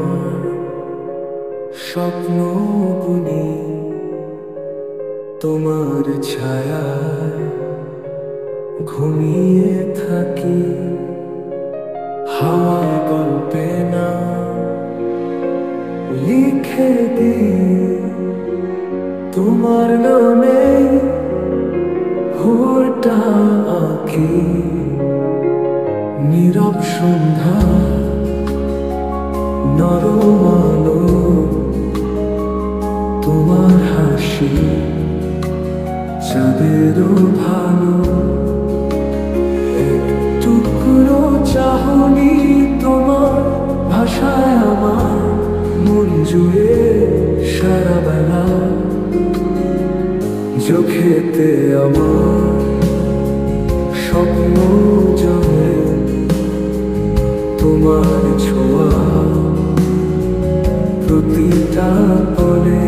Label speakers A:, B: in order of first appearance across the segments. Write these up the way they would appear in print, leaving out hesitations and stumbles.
A: আমার স্বপ্ন বুনি তোমার ছায়ায় ঘুমিয়ে থাকি। হাওয়ার গল্পে না লিখে দিই তোমার নামে ভোরটা আঁকি। নীরব সন্ধ্যা নরম আলো তোমার হাসি চাঁদেরও ভালো। টুকরো চাহনি তোমার ভাষায় আমার মন জুড়ে সারা বেলা। চোখেতে আমার স্বপ্ন জমে তোমার ছোঁয়া প্রতিটা পলে।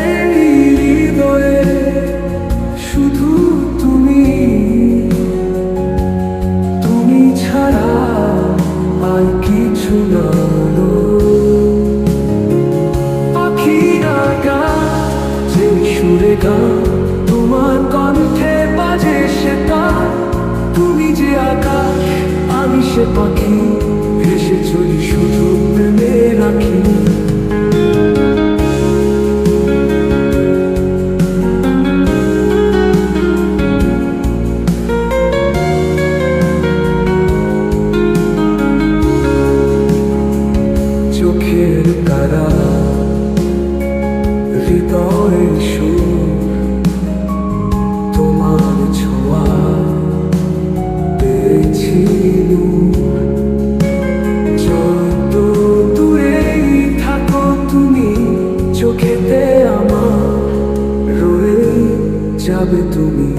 A: এই হৃদয়ে শুধু তুমি, তুমি ছাড়া আর কিছু না। পাখিরা গায় যে সুরে গান তোমার কণ্ঠে বাজে সেটা। তুমি যে আকাশ আমি সে পাখি, ভেসে চলি শুধু প্রেমে রাখি। চোখের তারা হৃদয়ের সুর তোমার ছোঁয়া পেয়েছি। যত দূরেই থাকো তুমি চোখেতে আমার রয়ে যাবে তুমি।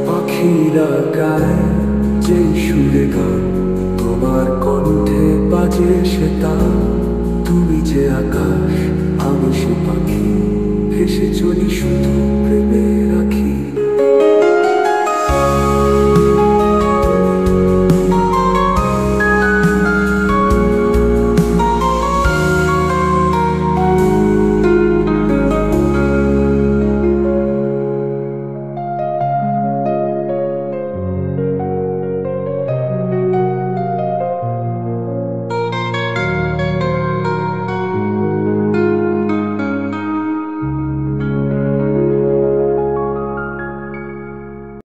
A: পাখিরা গায় যে সুরে গান তোমার কণ্ঠে বাজে সেটা। তুমি যে আকাশ